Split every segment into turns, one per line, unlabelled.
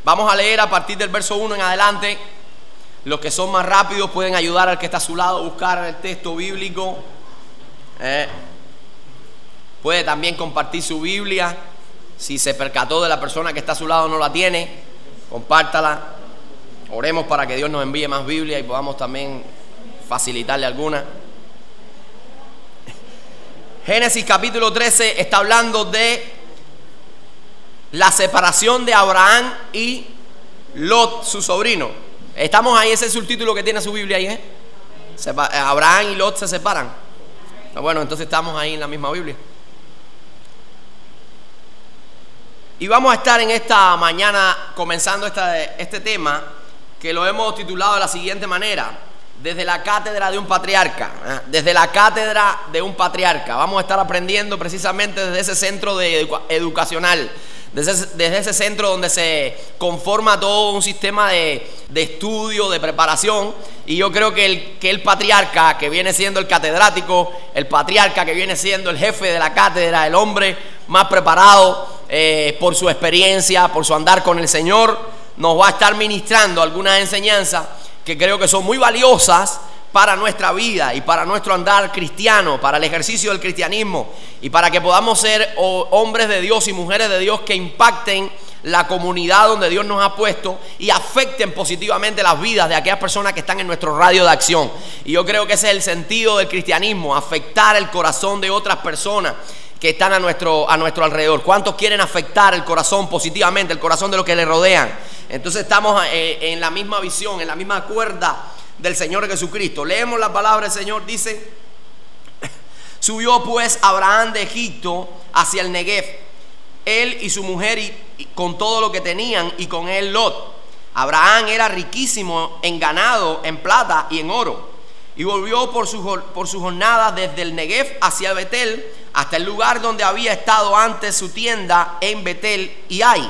Vamos a leer a partir del verso 1 en adelante. Los que son más rápidos pueden ayudar al que está a su lado a buscar el texto bíblico. Puede también compartir su Biblia. Si se percató de la persona que está a su lado no la tiene, compártala. Oremos para que Dios nos envíe más Biblia y podamos también facilitarle alguna. Génesis capítulo 13 está hablando de la separación de Abraham y Lot, su sobrino. Estamos ahí, ese es el subtítulo que tiene su Biblia ahí, Abraham y Lot se separan. Bueno, entonces estamos ahí en la misma Biblia. Y vamos a estar en esta mañana comenzando este tema que lo hemos titulado de la siguiente manera: desde la cátedra de un patriarca. Desde la cátedra de un patriarca. Vamos a estar aprendiendo precisamente desde ese centro educacional, desde ese centro donde se conforma todo un sistema de estudio, de preparación. Y yo creo que el patriarca, que viene siendo el catedrático, el patriarca que viene siendo el jefe de la cátedra, el hombre más preparado por su experiencia, por su andar con el Señor, nos va a estar ministrando algunas enseñanzas que creo que son muy valiosas para nuestra vida y para nuestro andar cristiano, para el ejercicio del cristianismo y para que podamos ser hombres de Dios y mujeres de Dios que impacten la comunidad donde Dios nos ha puesto y afecten positivamente las vidas de aquellas personas que están en nuestro radio de acción. Y yo creo que ese es el sentido del cristianismo: afectar el corazón de otras personas que están a nuestro alrededor. ¿Cuántos quieren afectar el corazón positivamente, el corazón de los que le rodean? Entonces estamos en la misma visión, en la misma cuerda del Señor Jesucristo. Leemos la palabra del Señor. Dice: subió pues Abraham de Egipto hacia el Negev, él y su mujer y con todo lo que tenían, y con él Lot. Abraham era riquísimo en ganado, en plata y en oro, y volvió por su jornada desde el Negev hacia Betel, hasta el lugar donde había estado antes su tienda en Betel y Ai,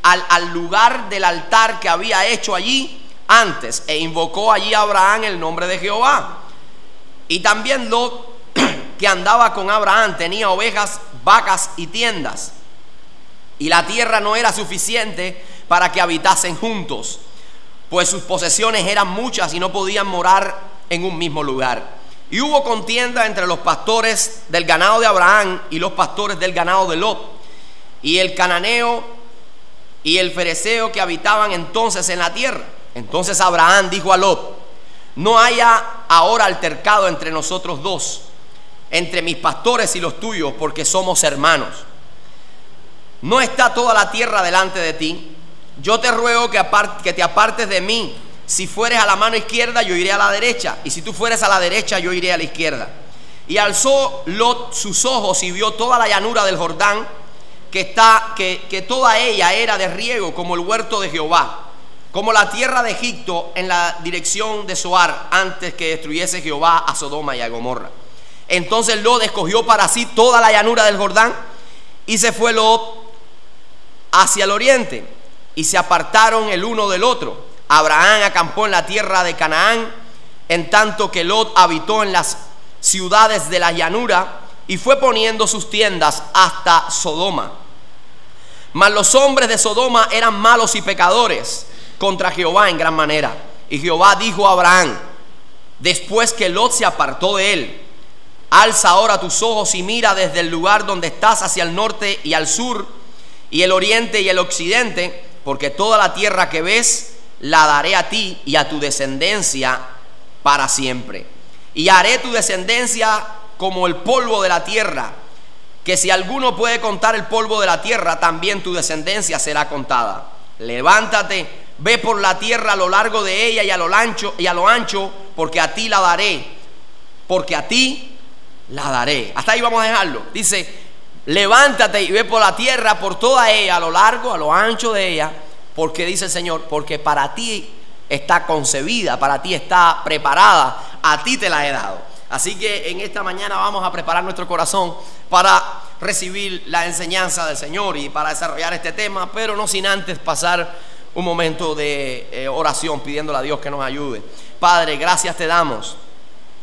al lugar del altar que había hecho allí antes, e invocó allí a Abraham el nombre de Jehová. Y también Lot, que andaba con Abraham, tenía ovejas, vacas y tiendas, y la tierra no era suficiente para que habitasen juntos, pues sus posesiones eran muchas y no podían morar en un mismo lugar. Y hubo contienda entre los pastores del ganado de Abraham y los pastores del ganado de Lot, y el cananeo y el fereceo que habitaban entonces en la tierra. Entonces Abraham dijo a Lot: no haya ahora altercado entre nosotros dos, entre mis pastores y los tuyos, porque somos hermanos. ¿No está toda la tierra delante de ti? Yo te ruego que te apartes de mí. Si fueres a la mano izquierda, yo iré a la derecha, y si tú fueres a la derecha, yo iré a la izquierda. Y alzó Lot sus ojos y vio toda la llanura del Jordán, que toda ella era de riego, como el huerto de Jehová, como la tierra de Egipto en la dirección de Zoar, antes que destruyese Jehová a Sodoma y a Gomorra. Entonces Lot escogió para sí toda la llanura del Jordán, y se fue Lot hacia el oriente, y se apartaron el uno del otro. Abraham acampó en la tierra de Canaán, en tanto que Lot habitó en las ciudades de la llanura, y fue poniendo sus tiendas hasta Sodoma. Mas los hombres de Sodoma eran malos y pecadores contra Jehová en gran manera. Y Jehová dijo a Abraham, después que Lot se apartó de él: alza ahora tus ojos y mira desde el lugar donde estás hacia el norte y al sur, y el oriente y el occidente, porque toda la tierra que ves la daré a ti y a tu descendencia para siempre. Y haré tu descendencia como el polvo de la tierra, que si alguno puede contar el polvo de la tierra, también tu descendencia será contada. Levántate, ve por la tierra a lo largo de ella y a lo ancho, porque a ti la daré, Hasta ahí vamos a dejarlo. Dice: levántate y ve por la tierra, por toda ella, a lo largo, a lo ancho de ella, porque dice el Señor, porque para ti está concebida, para ti está preparada, a ti te la he dado. Así que en esta mañana vamos a preparar nuestro corazón para recibir la enseñanza del Señor y para desarrollar este tema, pero no sin antes pasar un momento de oración, pidiéndole a Dios que nos ayude. Padre, gracias te damos.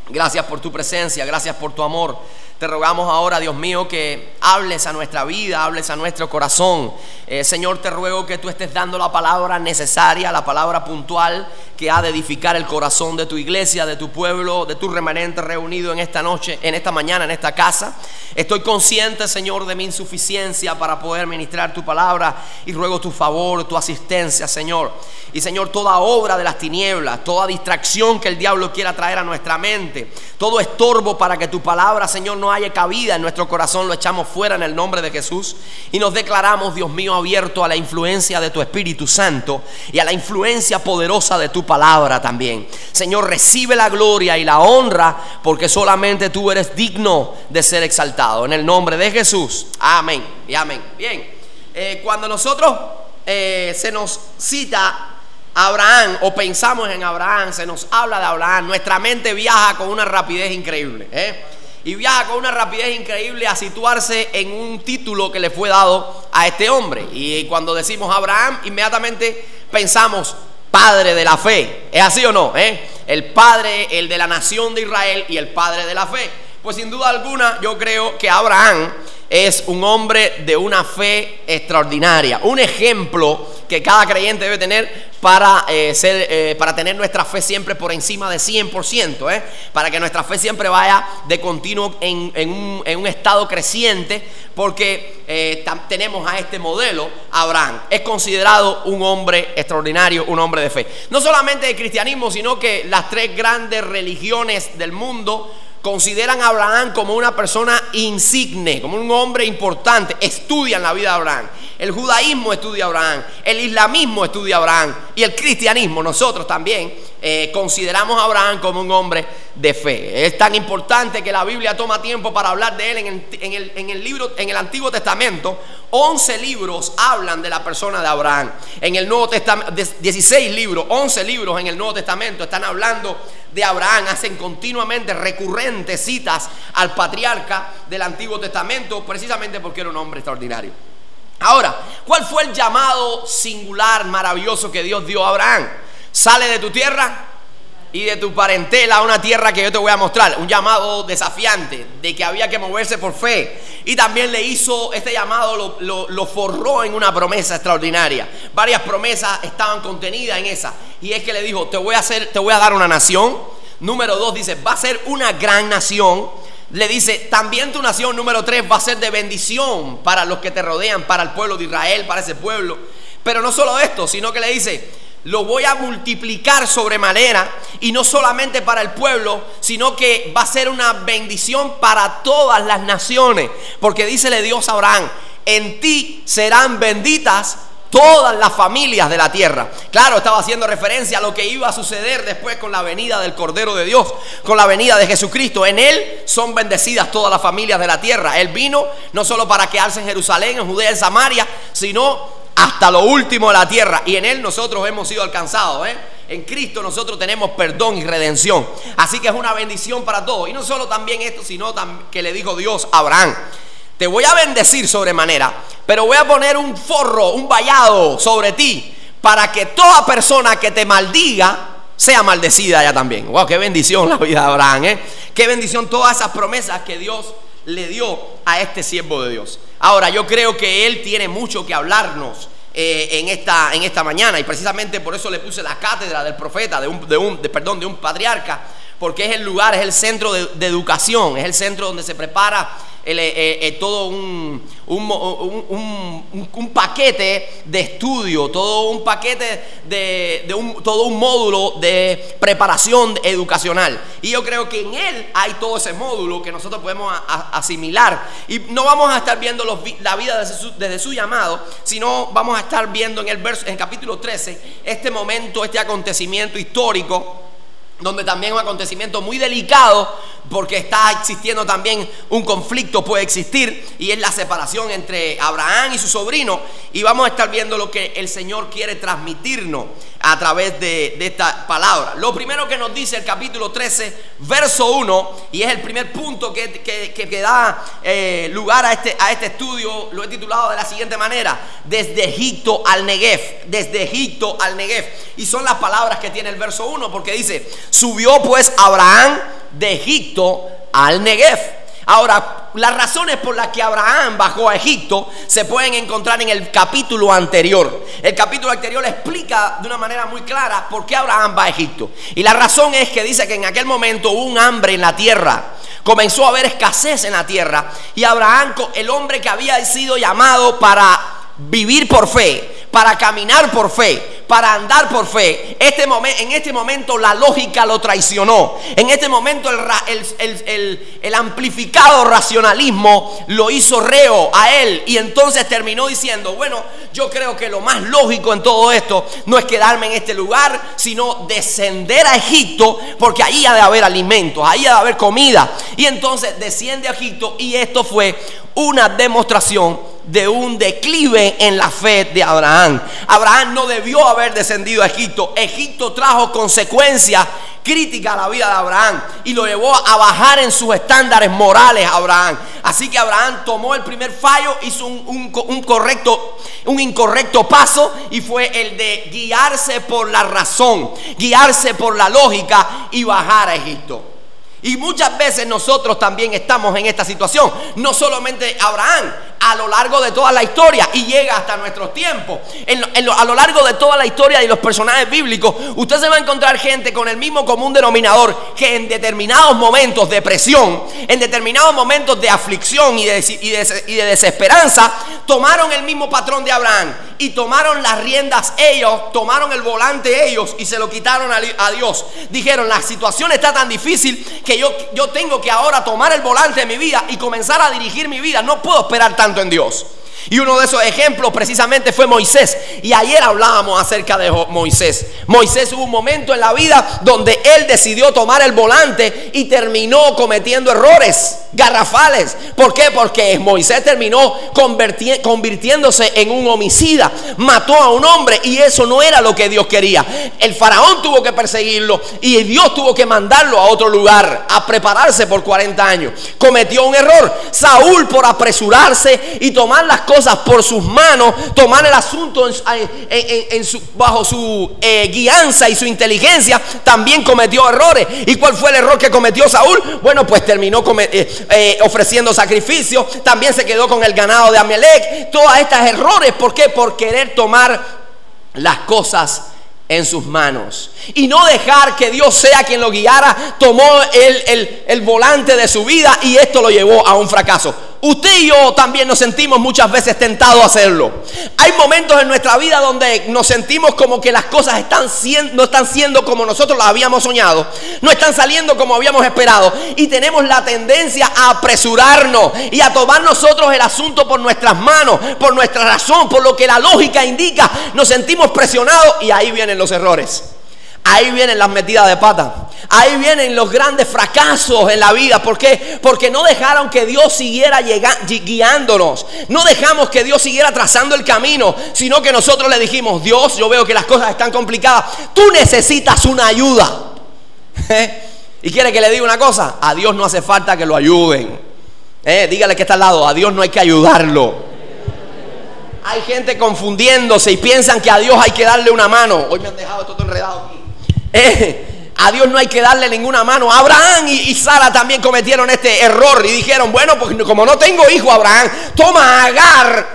Gracias por tu presencia, gracias por tu amor. Te rogamos ahora, Dios mío, que hables a nuestra vida, hables a nuestro corazón. Señor, te ruego que tú estés dando la palabra necesaria, la palabra puntual que ha de edificar el corazón de tu iglesia, de tu pueblo, de tu remanente reunido en esta noche, en esta mañana, en esta casa. Estoy consciente, Señor, de mi insuficiencia para poder ministrar tu palabra y ruego tu favor, tu asistencia, Señor. Y Señor, toda obra de las tinieblas, toda distracción que el diablo quiera traer a nuestra mente, todo estorbo para que tu palabra, Señor, no haya cabida en nuestro corazón, lo echamos fuera en el nombre de Jesús y nos declaramos, Dios mío, abierto a la influencia de tu Espíritu Santo y a la influencia poderosa de tu palabra también. Señor, recibe la gloria y la honra porque solamente tú eres digno de ser exaltado. En el nombre de Jesús, amén y amén. Bien, cuando nosotros se nos cita Abraham o pensamos en Abraham, se nos habla de Abraham, nuestra mente viaja con una rapidez increíble, y viaja con una rapidez increíble a situarse en un título que le fue dado a este hombre. Y cuando decimos Abraham, inmediatamente pensamos padre de la fe. ¿Es así o no? El padre, el de la nación de Israel y el padre de la fe. Pues sin duda alguna yo creo que Abraham es un hombre de una fe extraordinaria, un ejemplo que cada creyente debe tener para tener nuestra fe siempre por encima de 100%, para que nuestra fe siempre vaya de continuo en un estado creciente, porque tenemos a este modelo. Abraham es considerado un hombre extraordinario, un hombre de fe, no solamente del cristianismo, sino que las tres grandes religiones del mundo consideran a Abraham como una persona insigne, como un hombre importante. Estudian la vida de Abraham. El judaísmo estudia a Abraham, el islamismo estudia a Abraham y el cristianismo, nosotros también consideramos a Abraham como un hombre de fe. Es tan importante que la Biblia toma tiempo para hablar de él. En el Antiguo Testamento 11 libros hablan de la persona de Abraham. En el Nuevo Testamento 16 libros, 11 libros en el Nuevo Testamento están hablando de Abraham. Hacen continuamente recurrentes citas al patriarca del Antiguo Testamento, precisamente porque era un hombre extraordinario. Ahora, ¿cuál fue el llamado singular, maravilloso que Dios dio a Abraham? Sale de tu tierra y de tu parentela a una tierra que yo te voy a mostrar. Un llamado desafiante, de que había que moverse por fe. Y también le hizo este llamado, lo forró en una promesa extraordinaria. Varias promesas estaban contenidas en esa. Y es que le dijo, te voy a dar una nación. Número 2 dice, va a ser una gran nación. Le dice, también tu nación, número 3, va a ser de bendición para los que te rodean, para el pueblo de Israel, para ese pueblo. Pero no solo esto, sino que le dice, lo voy a multiplicar sobremanera, y no solamente para el pueblo, sino que va a ser una bendición para todas las naciones. Porque dícele Dios a Abraham, en ti serán benditas todas las familias de la tierra. Claro, estaba haciendo referencia a lo que iba a suceder después con la venida del Cordero de Dios, con la venida de Jesucristo. En él son bendecidas todas las familias de la tierra. Él vino no solo para quedarse en Jerusalén, en Judea, en Samaria, sino hasta lo último de la tierra. Y en él nosotros hemos sido alcanzados, En Cristo nosotros tenemos perdón y redención. Así que es una bendición para todos. Y no solo también esto, sino que le dijo Dios a Abraham, te voy a bendecir sobremanera, pero voy a poner un forro, un vallado sobre ti, para que toda persona que te maldiga sea maldecida ya también. Wow, qué bendición la vida de Abraham, Qué bendición todas esas promesas que Dios le dio a este siervo de Dios. Ahora, yo creo que él tiene mucho que hablarnos en esta mañana, y precisamente por eso le puse la cátedra del profeta, de un patriarca, porque es el lugar, es el centro de educación, es el centro donde se prepara todo un paquete de estudio, todo un paquete todo un módulo de preparación educacional. Y yo creo que en él hay todo ese módulo que nosotros podemos asimilar. Y no vamos a estar viendo la vida desde su llamado, sino vamos a estar viendo en el capítulo 13 este momento, este acontecimiento histórico, donde también es un acontecimiento muy delicado, porque está existiendo también un conflicto, puede existir, y es la separación entre Abraham y su sobrino. Y vamos a estar viendo lo que el Señor quiere transmitirnos a través de esta palabra. Lo primero que nos dice el capítulo 13, verso 1, y es el primer punto que da lugar a este estudio, lo he titulado de la siguiente manera: desde Egipto al Negev. Desde Egipto al Negev. Y son las palabras que tiene el verso 1, porque dice, subió pues Abraham de Egipto al Negev. Ahora, las razones por las que Abraham bajó a Egipto se pueden encontrar en el capítulo anterior. El capítulo anterior explica de una manera muy clara por qué Abraham va a Egipto. Y la razón es que dice que en aquel momento hubo un hambre en la tierra. Comenzó a haber escasez en la tierra. Y Abraham, el hombre que había sido llamado para vivir por fe, para caminar por fe, para andar por fe, en este momento la lógica lo traicionó. En este momento el amplificado racionalismo lo hizo reo a él. Y entonces terminó diciendo: bueno, yo creo que lo más lógico en todo esto no es quedarme en este lugar, sino descender a Egipto, porque ahí ha de haber alimentos, ahí ha de haber comida. Y entonces desciende a Egipto, y esto fue una demostración de un declive en la fe de Abraham. Abraham no debió haber descendido a Egipto. Egipto trajo consecuencias críticas a la vida de Abraham y lo llevó a bajar en sus estándares morales a Abraham. Así que Abraham tomó el primer fallo, hizo un incorrecto paso, y fue el de guiarse por la razón, guiarse por la lógica y bajar a Egipto. Y muchas veces nosotros también estamos en esta situación. No solamente Abraham, a lo largo de toda la historia, y llega hasta nuestros tiempos. A lo largo de toda la historia de los personajes bíblicos, usted se va a encontrar gente con el mismo común denominador, que en determinados momentos de presión, en determinados momentos de aflicción y de desesperanza, tomaron el mismo patrón de Abraham y tomaron las riendas ellos, tomaron el volante ellos y se lo quitaron a Dios. Dijeron: la situación está tan difícil que yo tengo que ahora tomar el volante de mi vida y comenzar a dirigir mi vida. No puedo esperar tanto en Dios. Y uno de esos ejemplos precisamente fue Moisés. Y ayer hablábamos acerca de Moisés. Moisés, hubo un momento en la vida donde él decidió tomar el volante y terminó cometiendo errores garrafales. ¿Por qué? Porque Moisés terminó convirtiéndose en un homicida. Mató a un hombre, y eso no era lo que Dios quería. El faraón tuvo que perseguirlo y Dios tuvo que mandarlo a otro lugar a prepararse por 40 años. Cometió un error. Saúl, por apresurarse y tomar las cosas por sus manos, tomar el asunto bajo su guianza y su inteligencia, también cometió errores. ¿Y cuál fue el error que cometió Saúl? Bueno, pues terminó ofreciendo sacrificios. También se quedó con el ganado de Amalek. Todos estos errores, ¿por qué? Por querer tomar las cosas en sus manos y no dejar que Dios sea quien lo guiara. Tomó el volante de su vida, y esto lo llevó a un fracaso. Usted y yo también nos sentimos muchas veces tentados a hacerlo. Hay momentos en nuestra vida donde nos sentimos como que las cosas no están siendo como nosotros las habíamos soñado, no están saliendo como habíamos esperado, y tenemos la tendencia a apresurarnos y a tomar nosotros el asunto por nuestras manos, por nuestra razón, por lo que la lógica indica. Nos sentimos presionados, y ahí vienen los errores. Ahí vienen las metidas de pata. Ahí vienen los grandes fracasos en la vida. ¿Por qué? Porque no dejaron que Dios siguiera guiándonos. No dejamos que Dios siguiera trazando el camino, sino que nosotros le dijimos: Dios, yo veo que las cosas están complicadas. Tú necesitas una ayuda. ¿Y quiere que le diga una cosa? A Dios no hace falta que lo ayuden. Dígale que está al lado: a Dios no hay que ayudarlo. Hay gente confundiéndose y piensan que a Dios hay que darle una mano. Hoy me han dejado esto todo enredado aquí. A Dios no hay que darle ninguna mano. Abraham y Sara también cometieron este error y dijeron: bueno, pues como no tengo hijo, Abraham, toma a Agar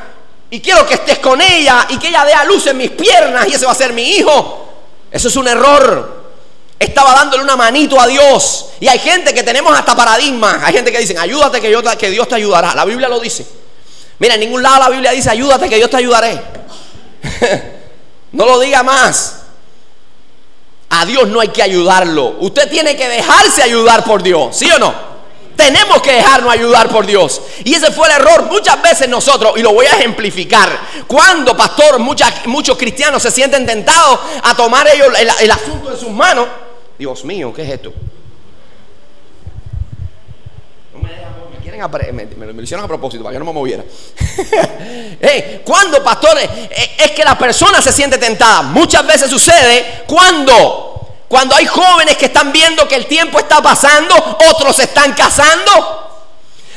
y quiero que estés con ella y que ella dé a luz en mis piernas y ese va a ser mi hijo. Eso es un error. Estaba dándole una manito a Dios. Y hay gente que tenemos hasta paradigmas. Hay gente que dice: ayúdate que Dios te ayudará. La Biblia lo dice. Mira, en ningún lado la Biblia dice: ayúdate que Dios te ayudaré. No lo diga más. A Dios no hay que ayudarlo. Usted tiene que dejarse ayudar por Dios, ¿sí o no? Tenemos que dejarnos ayudar por Dios. Y ese fue el error. Muchas veces nosotros, y lo voy a ejemplificar, cuando, pastor, muchos cristianos se sienten tentados a tomar ellos el asunto en sus manos. Dios mío, ¿qué es esto? Me lo hicieron a propósito para que no me moviera. Cuando, pastores, es que la persona se siente tentada. Muchas veces sucede cuando hay jóvenes que están viendo que el tiempo está pasando, otros se están casando,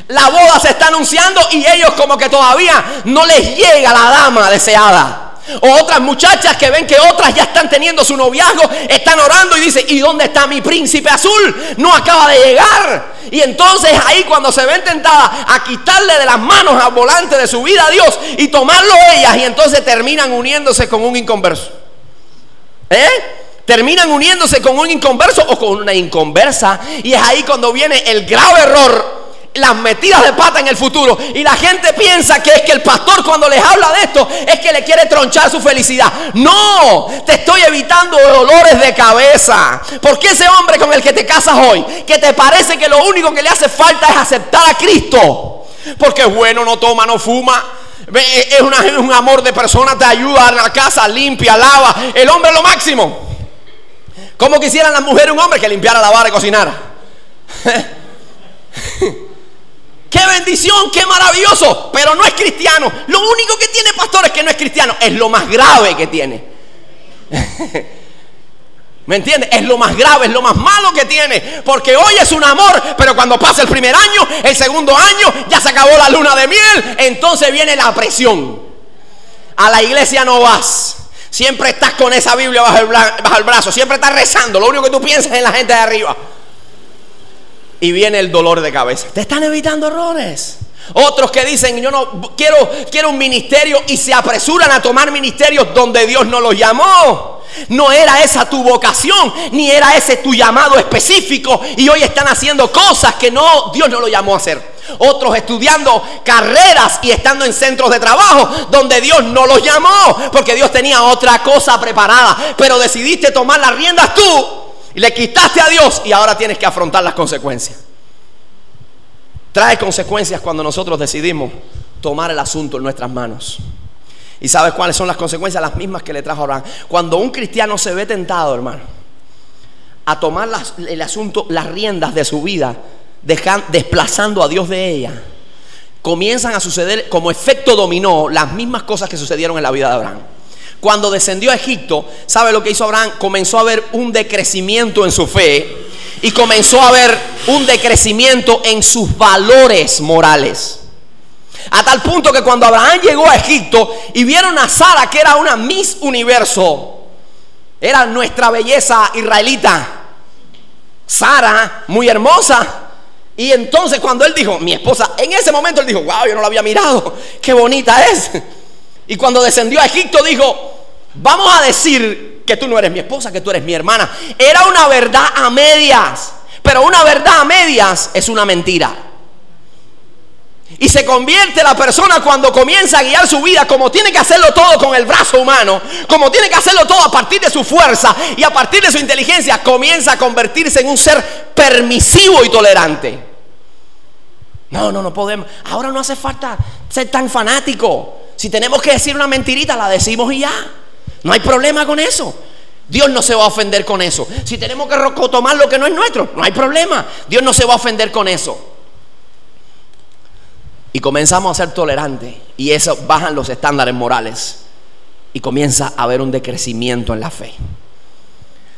la boda se está anunciando y ellos como que todavía no les llega la dama deseada. O otras muchachas que ven que otras ya están teniendo su noviazgo, están orando y dicen, ¿y dónde está mi príncipe azul? No acaba de llegar. Y entonces ahí cuando se ven tentadas a quitarle de las manos al volante de su vida a Dios y tomarlo ellas, y entonces terminan uniéndose con un inconverso. Terminan uniéndose con un inconverso o con una inconversa. Y es ahí cuando viene el grave error, las metidas de pata en el futuro. Y la gente piensa que es que el pastor, cuando les habla de esto, es que le quiere tronchar su felicidad. No, te estoy evitando dolores de cabeza. Porque ese hombre con el que te casas hoy, que te parece que lo único que le hace falta es aceptar a Cristo, porque es bueno, no toma, no fuma, es un amor de persona, te ayuda en la casa, limpia, lava. El hombre es lo máximo. ¿Cómo quisieran las mujeres un hombre que limpiara, lavara y cocinara? ¡Qué bendición! ¡Qué maravilloso! Pero no es cristiano. Lo único que tiene, pastor, es que no es cristiano. Es lo más grave que tiene. ¿Me entiendes? Es lo más grave, es lo más malo que tiene. Porque hoy es un amor, pero cuando pasa el primer año, el segundo año, ya se acabó la luna de miel. Entonces viene la presión. A la iglesia no vas. Siempre estás con esa Biblia bajo el brazo. Siempre estás rezando. Lo único que tú piensas es en la gente de arriba. Y viene el dolor de cabeza. Te están evitando errores. Otros que dicen, yo no quiero un ministerio, y se apresuran a tomar ministerios donde Dios no los llamó. No era esa tu vocación, ni era ese tu llamado específico, y hoy están haciendo cosas que Dios no lo llamó a hacer. Otros estudiando carreras y estando en centros de trabajo donde Dios no los llamó, porque Dios tenía otra cosa preparada. Pero decidiste tomar las riendas tú y le quitaste a Dios, y ahora tienes que afrontar las consecuencias. Trae consecuencias cuando nosotros decidimos tomar el asunto en nuestras manos. ¿Y sabes cuáles son las consecuencias? Las mismas que le trajo a Abraham. Cuando un cristiano se ve tentado, hermano, a tomar el asunto, las riendas de su vida, desplazando a Dios de ella, comienzan a suceder como efecto dominó las mismas cosas que sucedieron en la vida de Abraham. Cuando descendió a Egipto, ¿sabe lo que hizo Abraham? Comenzó a haber un decrecimiento en su fe, y comenzó a haber un decrecimiento en sus valores morales. A tal punto que cuando Abraham llegó a Egipto y vieron a Sara, que era una Miss Universo, era nuestra belleza israelita, Sara, muy hermosa. Y entonces cuando él dijo, mi esposa, en ese momento él dijo, wow, yo no la había mirado, qué bonita es. Y cuando descendió a Egipto dijo, vamos a decir que tú no eres mi esposa, que tú eres mi hermana. Era una verdad a medias, pero una verdad a medias es una mentira. Y se convierte la persona cuando comienza a guiar su vida, como tiene que hacerlo todo con el brazo humano, como tiene que hacerlo todo a partir de su fuerza y a partir de su inteligencia, comienza a convertirse en un ser permisivo y tolerante. No podemos. Ahora no hace falta ser tan fanático. Si tenemos que decir una mentirita, la decimos y ya. No hay problema con eso. Dios no se va a ofender con eso. Si tenemos que tomar lo que no es nuestro, no hay problema. Dios no se va a ofender con eso. Y comenzamos a ser tolerantes, y eso bajan los estándares morales, y comienza a haber un decrecimiento en la fe.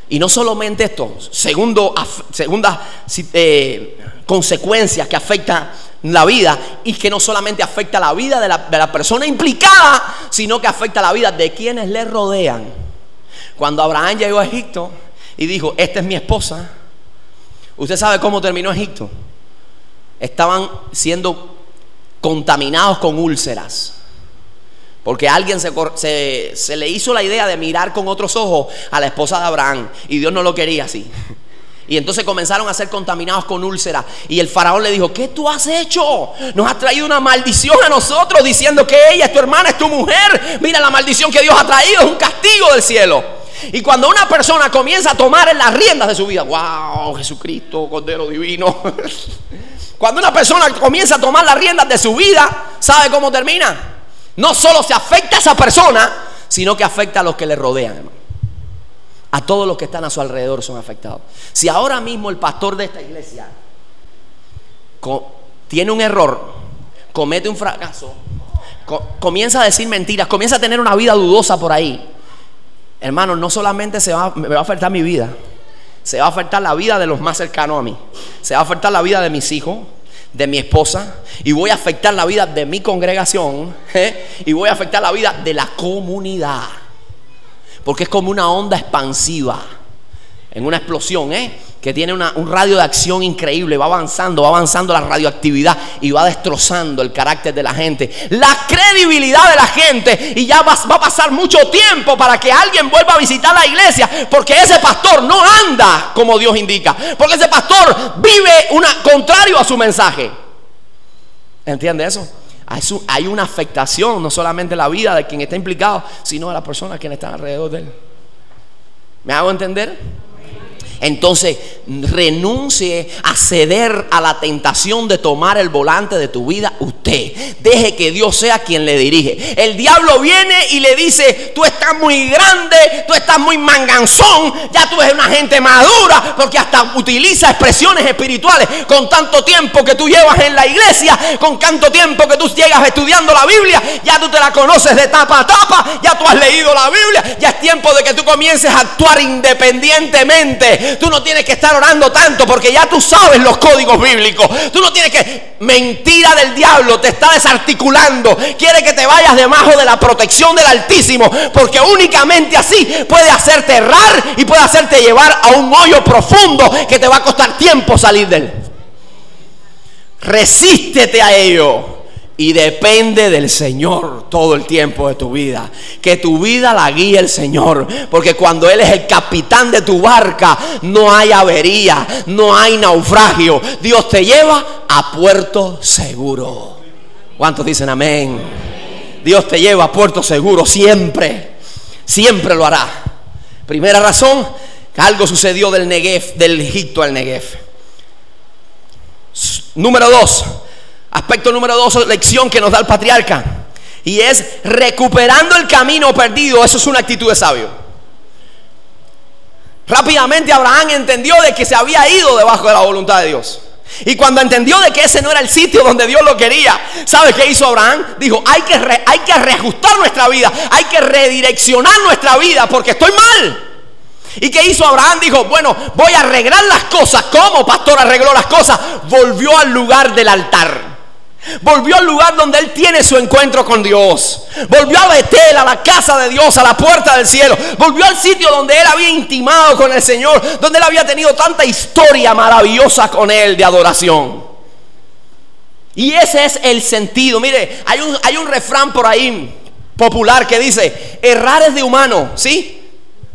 Y no solamente esto, segunda consecuencias que afecta la vida, y que no solamente afecta la vida de la persona implicada, sino que afecta la vida de quienes le rodean. Cuando Abraham llegó a Egipto y dijo, esta es mi esposa, ¿usted sabe cómo terminó Egipto? Estaban siendo contaminados con úlceras, porque a alguien se le hizo la idea de mirar con otros ojos a la esposa de Abraham, y Dios no lo quería así. Y entonces comenzaron a ser contaminados con úlceras. Y el faraón le dijo, ¿qué tú has hecho? Nos has traído una maldición a nosotros, diciendo que ella es tu hermana, es tu mujer. Mira la maldición que Dios ha traído, es un castigo del cielo. Y cuando una persona comienza a tomar en las riendas de su vida, wow, Jesucristo, Cordero Divino. Cuando una persona comienza a tomar las riendas de su vida, ¿sabe cómo termina? No solo se afecta a esa persona, sino que afecta a los que le rodean, hermano. A todos los que están a su alrededor son afectados. Si ahora mismo el pastor de esta iglesia tiene un error, comete un fracaso, comienza a decir mentiras, comienza a tener una vida dudosa por ahí, hermano, no solamente me va a afectar mi vida, se va a afectar la vida de los más cercanos a mí, se va a afectar la vida de mis hijos, de mi esposa, y voy a afectar la vida de mi congregación, y voy a afectar la vida de la comunidad, porque es como una onda expansiva en una explosión, que tiene un radio de acción increíble. Va avanzando la radioactividad y va destrozando el carácter de la gente, la credibilidad de la gente, y ya va a pasar mucho tiempo para que alguien vuelva a visitar la iglesia, porque ese pastor no anda como Dios indica, porque ese pastor vive contrario a su mensaje. ¿Entiende eso? Hay una afectación no solamente en la vida de quien está implicado, sino de las personas que están alrededor de él. ¿Me hago entender? Entonces, renuncie a ceder a la tentación de tomar el volante de tu vida usted. Deje que Dios sea quien le dirige. El diablo viene y le dice: tú estás muy grande, tú estás muy manganzón, ya tú eres una gente madura, porque hasta utiliza expresiones espirituales. Con tanto tiempo que tú llevas en la iglesia, con tanto tiempo que tú llegas estudiando la Biblia, ya tú te la conoces de tapa a tapa, ya tú has leído la Biblia, ya es tiempo de que tú comiences a actuar independientemente. Tú no tienes que estar orando tanto, porque ya tú sabes los códigos bíblicos. Tú no tienes que... Mentira del diablo, te está desarticulando. Quiere que te vayas debajo de la protección del Altísimo, porque únicamente así puede hacerte errar y puede hacerte llevar a un hoyo profundo que te va a costar tiempo salir de él. Resístete a ello y depende del Señor todo el tiempo de tu vida. Que tu vida la guíe el Señor, porque cuando Él es el capitán de tu barca, no hay avería, no hay naufragio. Dios te lleva a puerto seguro. ¿Cuántos dicen amén? Dios te lleva a puerto seguro siempre. Siempre lo hará. Primera razón, que algo sucedió del Negev, del Egipto al Negev. Número 2. Aspecto número 2, lección que nos da el patriarca, y es recuperando el camino perdido. Eso es una actitud de sabio. Rápidamente Abraham entendió de que se había ido debajo de la voluntad de Dios, y cuando entendió de que ese no era el sitio donde Dios lo quería, ¿sabe qué hizo Abraham? Dijo: hay que reajustar nuestra vida, hay que redireccionar nuestra vida, porque estoy mal. ¿Y qué hizo Abraham? Dijo: bueno, voy a arreglar las cosas. ¿Cómo, pastor, arregló las cosas? Volvió al lugar del altar. Volvió al lugar donde él tiene su encuentro con Dios. Volvió a Betel, a la casa de Dios, a la puerta del cielo. Volvió al sitio donde él había intimado con el Señor, donde él había tenido tanta historia maravillosa con él de adoración. Y ese es el sentido. Mire, hay un refrán por ahí popular que dice: errar es de humano, ¿sí?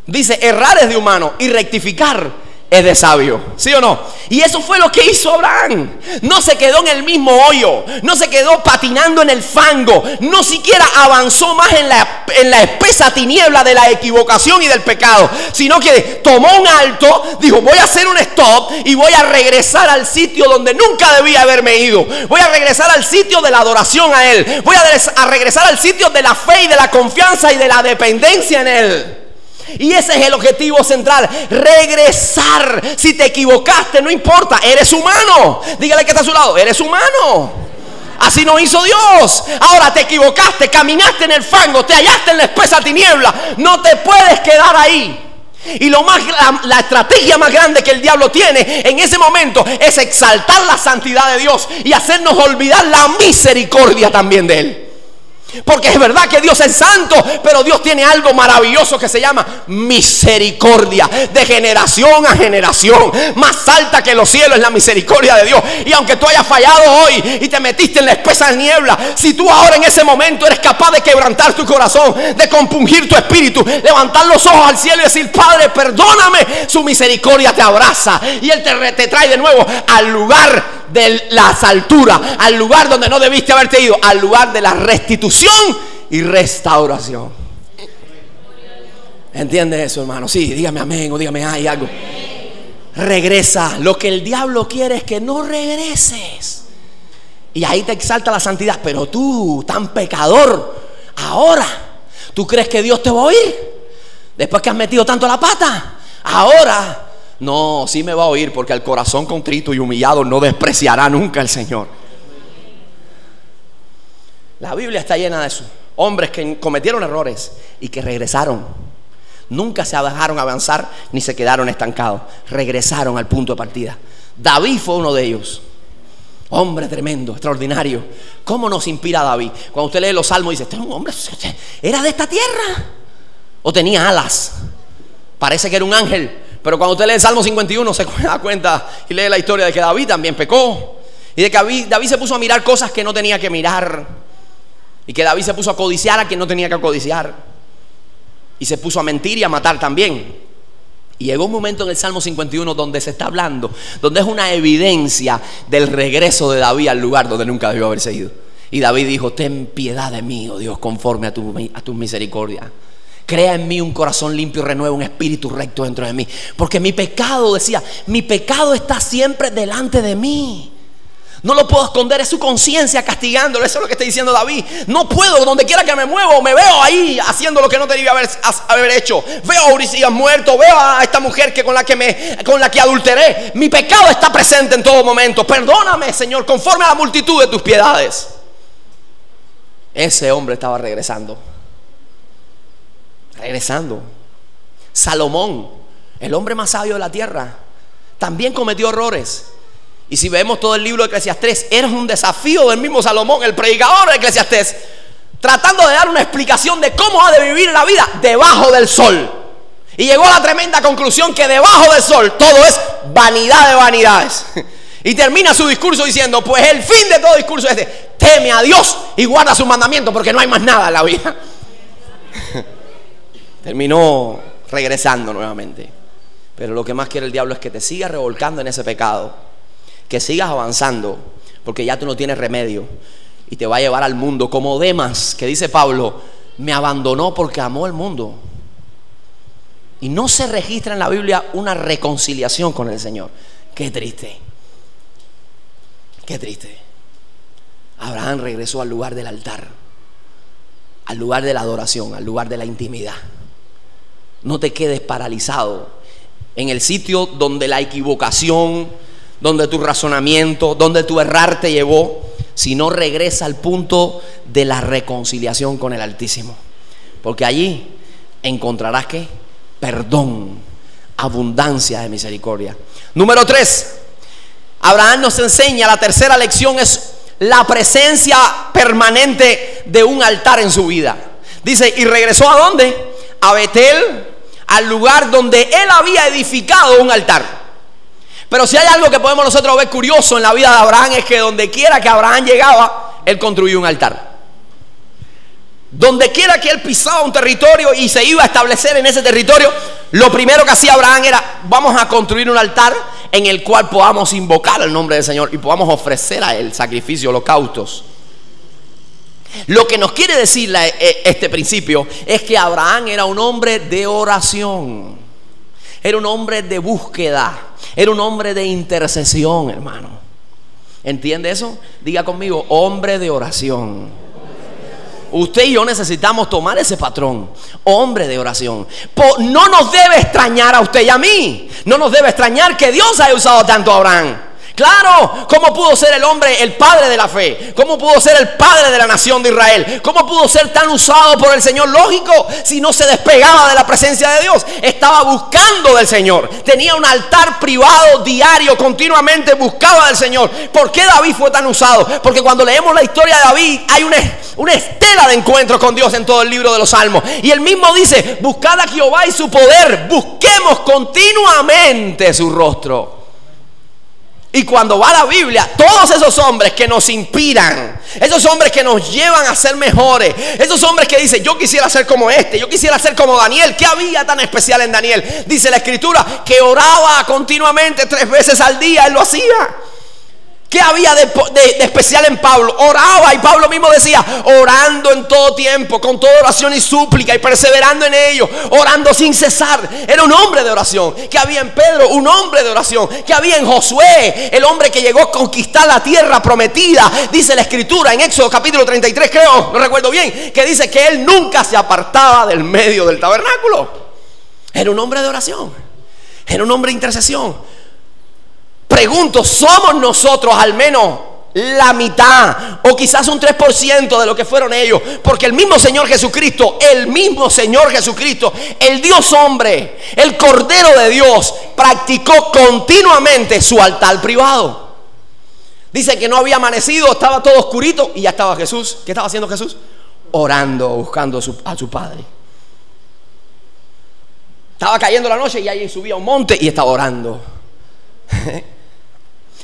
Dice: errar es de humano y rectificar es de sabio. ¿Sí o no? Y eso fue lo que hizo Abraham. No se quedó en el mismo hoyo, no se quedó patinando en el fango, no siquiera avanzó más en la espesa tiniebla de la equivocación y del pecado, sino que tomó un alto, dijo: voy a hacer un stop y voy a regresar al sitio donde nunca debía haberme ido. Voy a regresar al sitio de la adoración a Él. Voy a regresar al sitio de la fe y de la confianza y de la dependencia en Él. Y ese es el objetivo central: regresar. Si te equivocaste, no importa, eres humano. Dígale que está a su lado: eres humano. Así nos hizo Dios. Ahora te equivocaste, caminaste en el fango, te hallaste en la espesa tiniebla. No te puedes quedar ahí. Y la estrategia más grande que el diablo tiene en ese momento es exaltar la santidad de Dios y hacernos olvidar la misericordia también de Él. Porque es verdad que Dios es santo, pero Dios tiene algo maravilloso que se llama misericordia. De generación a generación, más alta que los cielos es la misericordia de Dios. Y aunque tú hayas fallado hoy y te metiste en la espesa niebla, si tú ahora en ese momento eres capaz de quebrantar tu corazón, de compungir tu espíritu, levantar los ojos al cielo y decir: Padre, perdóname, su misericordia te abraza y Él te trae de nuevo al lugar de las alturas, al lugar donde no debiste haberte ido, al lugar de la restitución y restauración. ¿Entiendes eso, hermano? Sí, dígame amén o dígame ay algo. Regresa. Lo que el diablo quiere es que no regreses, y ahí te exalta la santidad. Pero tú, tan pecador, ahora ¿tú crees que Dios te va a oír? Después que has metido tanto la pata, ahora no, sí me va a oír, porque al corazón contrito y humillado no despreciará nunca el Señor. La Biblia está llena de eso. Hombres que cometieron errores y que regresaron. Nunca se dejaron avanzar ni se quedaron estancados. Regresaron al punto de partida. David fue uno de ellos. Hombre tremendo, extraordinario. ¿Cómo nos inspira David? Cuando usted lee los salmos dice, este es un hombre, ¿era de esta tierra? ¿O tenía alas? Parece que era un ángel. Pero cuando usted lee el Salmo 51 se da cuenta y lee la historia de que David también pecó. Y de que David se puso a mirar cosas que no tenía que mirar. Y que David se puso a codiciar a quien no tenía que codiciar. Y se puso a mentir y a matar también. Y llegó un momento en el Salmo 51 donde se está hablando, donde es una evidencia del regreso de David al lugar donde nunca debió haberse ido. Y David dijo, ten piedad de mí, oh Dios, conforme a tu misericordia. Crea en mí un corazón limpio y renueva un espíritu recto dentro de mí. Porque mi pecado, decía, mi pecado está siempre delante de mí. No lo puedo esconder, es su conciencia castigándolo. Eso es lo que está diciendo David. No puedo, donde quiera que me muevo, me veo ahí haciendo lo que no debía haber hecho. Veo a Urías muerto, veo a esta mujer con la que adulteré. Mi pecado está presente en todo momento. Perdóname, Señor, conforme a la multitud de tus piedades. Ese hombre estaba regresando. Salomón, el hombre más sabio de la tierra, también cometió errores. Y si vemos todo el libro de Eclesiastés, era un desafío del mismo Salomón, el predicador de Eclesiastés, tratando de dar una explicación de cómo ha de vivir la vida debajo del sol. Y llegó a la tremenda conclusión que debajo del sol todo es vanidad de vanidades. Y termina su discurso diciendo, pues el fin de todo discurso es este: teme a Dios y guarda sus mandamientos, porque no hay más nada en la vida. Terminó regresando nuevamente. Pero lo que más quiere el diablo es que te sigas revolcando en ese pecado, que sigas avanzando, porque ya tú no tienes remedio, y te va a llevar al mundo como Demas, que dice Pablo, me abandonó porque amó el mundo. Y no se registra en la Biblia una reconciliación con el Señor. Qué triste. Qué triste. Abraham regresó al lugar del altar, al lugar de la adoración, al lugar de la intimidad. No te quedes paralizado en el sitio donde la equivocación, donde tu razonamiento, donde tu errar te llevó, sino regresa al punto de la reconciliación con el Altísimo. Porque allí encontrarás ¿qué? Perdón, abundancia de misericordia. Número 3, Abraham nos enseña, la tercera lección es la presencia permanente de un altar en su vida. Dice, ¿y regresó a dónde? A Betel, al lugar donde él había edificado un altar. Pero si hay algo que podemos nosotros ver curioso en la vida de Abraham, es que donde quiera que Abraham llegaba, él construyó un altar. Donde quiera que él pisaba un territorio y se iba a establecer en ese territorio, lo primero que hacía Abraham era, vamos a construir un altar en el cual podamos invocar el nombre del Señor y podamos ofrecer a él sacrificios, holocaustos. Lo que nos quiere decir este principio es que Abraham era un hombre de oración, era un hombre de búsqueda, era un hombre de intercesión, hermano. ¿Entiende eso? Diga conmigo, hombre de oración. Usted y yo necesitamos tomar ese patrón, hombre de oración. No nos debe extrañar a usted y a mí. No nos debe extrañar que Dios haya usado tanto a Abraham. Claro, ¿cómo pudo ser el hombre el padre de la fe? ¿Cómo pudo ser el padre de la nación de Israel? ¿Cómo pudo ser tan usado por el Señor? Lógico, si no se despegaba de la presencia de Dios. Estaba buscando del Señor. Tenía un altar privado diario, continuamente buscaba del Señor. ¿Por qué David fue tan usado? Porque cuando leemos la historia de David hay una estela de encuentros con Dios en todo el libro de los Salmos. Y él mismo dice, buscad a Jehová y su poder, busquemos continuamente su rostro. Y cuando va la Biblia, todos esos hombres que nos inspiran, esos hombres que nos llevan a ser mejores, esos hombres que dicen, yo quisiera ser como este, yo quisiera ser como Daniel. ¿Qué había tan especial en Daniel? Dice la Escritura que oraba continuamente 3 veces al día, él lo hacía. ¿Qué había de especial en Pablo? Oraba, y Pablo mismo decía, orando en todo tiempo, con toda oración y súplica, y perseverando en ello, orando sin cesar. Era un hombre de oración. ¿Qué había en Pedro? Un hombre de oración. ¿Qué había en Josué? El hombre que llegó a conquistar la tierra prometida. Dice la Escritura en Éxodo capítulo 33, creo, no recuerdo bien, que dice que él nunca se apartaba del medio del tabernáculo. Era un hombre de oración, era un hombre de intercesión. Pregunto, ¿somos nosotros al menos la mitad o quizás un 3% de lo que fueron ellos? Porque el mismo Señor Jesucristo, el Dios hombre, el Cordero de Dios, practicó continuamente su altar privado. Dice que no había amanecido, estaba todo oscurito y ya estaba Jesús. ¿Qué estaba haciendo Jesús? Orando, buscando a su Padre. Estaba cayendo la noche y ahí subía a un monte y estaba orando.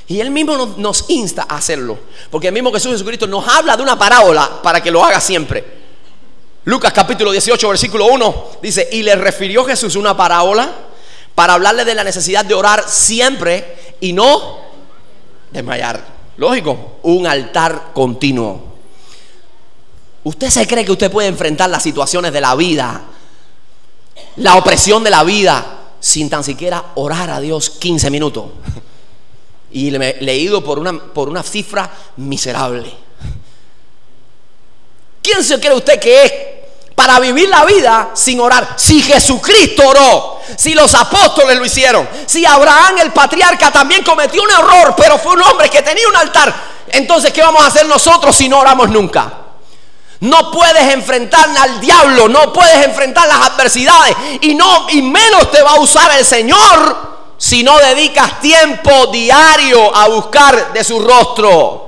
Y Él mismo nos insta a hacerlo, porque el mismo Jesús Jesucristo nos habla de una parábola para que lo haga siempre. Lucas capítulo 18 versículo 1 dice: y le refirió Jesús una parábola para hablarle de la necesidad de orar siempre y no desmayar. Lógico, un altar continuo. ¿Usted se cree que usted puede enfrentar las situaciones de la vida, la opresión de la vida, sin tan siquiera orar a Dios 15 minutos? Y leído por una cifra miserable. ¿Quién se cree usted que es para vivir la vida sin orar? Si Jesucristo oró, si los apóstoles lo hicieron, si Abraham el patriarca también cometió un error, pero fue un hombre que tenía un altar, entonces ¿qué vamos a hacer nosotros si no oramos nunca? No puedes enfrentar al diablo, no puedes enfrentar las adversidades, y menos te va a usar el Señor si no dedicas tiempo diario a buscar de su rostro.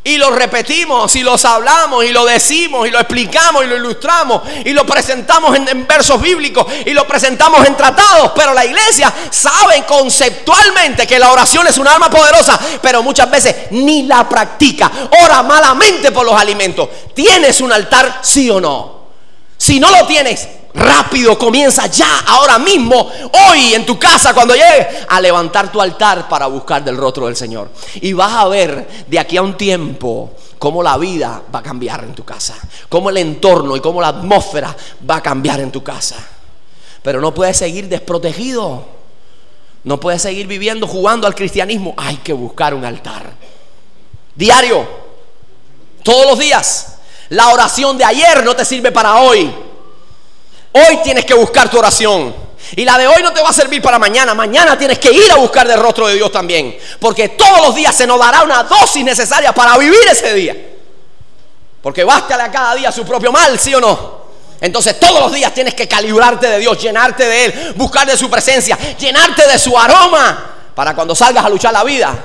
Y lo repetimos, y los hablamos, y lo decimos, y lo explicamos, y lo ilustramos, y lo presentamos en versos bíblicos, y lo presentamos en tratados. Pero la iglesia sabe conceptualmente que la oración es un arma poderosa, pero muchas veces ni la practica. Ora malamente por los alimentos. ¿Tienes un altar, sí o no? Si no lo tienes, rápido, comienza ya, ahora mismo, hoy en tu casa, cuando llegues, a levantar tu altar para buscar del rostro del Señor. Y vas a ver de aquí a un tiempo cómo la vida va a cambiar en tu casa, cómo el entorno y cómo la atmósfera va a cambiar en tu casa. Pero no puedes seguir desprotegido, no puedes seguir viviendo jugando al cristianismo. Hay que buscar un altar diario, todos los días. La oración de ayer no te sirve para hoy. Hoy tienes que buscar tu oración. Y la de hoy no te va a servir para mañana. Mañana tienes que ir a buscar del rostro de Dios también. Porque todos los días se nos dará una dosis necesaria para vivir ese día. Porque bástale a cada día su propio mal, ¿sí o no? Entonces todos los días tienes que calibrarte de Dios, llenarte de Él, buscar de su presencia, llenarte de su aroma, para cuando salgas a luchar la vida,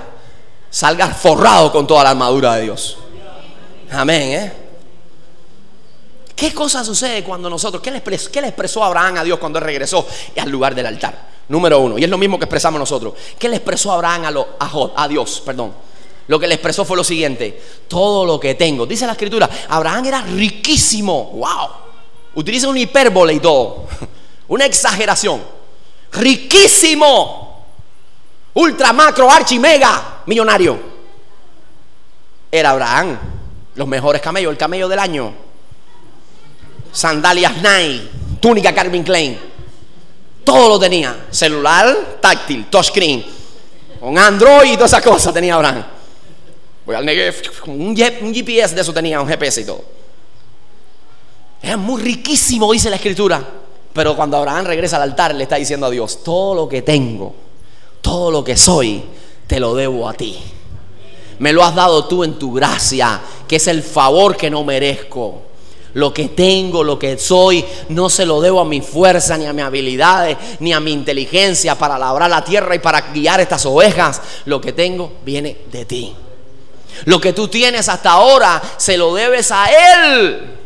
salgas forrado con toda la armadura de Dios. Amén, ¿Qué cosa sucede cuando nosotros, qué le expresó Abraham a Dios cuando él regresó al lugar del altar? Número uno, y es lo mismo que expresamos nosotros. ¿Qué le expresó Abraham a Dios? Lo que le expresó fue lo siguiente: todo lo que tengo. Dice la escritura, Abraham era riquísimo. Wow, utiliza una hipérbole y todo, una exageración. Riquísimo, ultra macro archi mega millonario. Era Abraham. Los mejores camellos, el camello del año, sandalias Nike, túnica Calvin Klein, todo lo tenía. Celular táctil, touchscreen, con Android y todas esas cosas tenía Abraham. Voy al Negev, un GPS de eso tenía, un GPS y todo. Era muy riquísimo, dice la escritura. Pero cuando Abraham regresa al altar, le está diciendo a Dios: todo lo que tengo, todo lo que soy, te lo debo a ti. Me lo has dado tú en tu gracia, que es el favor que no merezco. Lo que tengo, lo que soy, no se lo debo a mi fuerza, ni a mis habilidades, ni a mi inteligencia para labrar la tierra y para guiar estas ovejas. Lo que tengo viene de ti. Lo que tú tienes hasta ahora se lo debes a Él.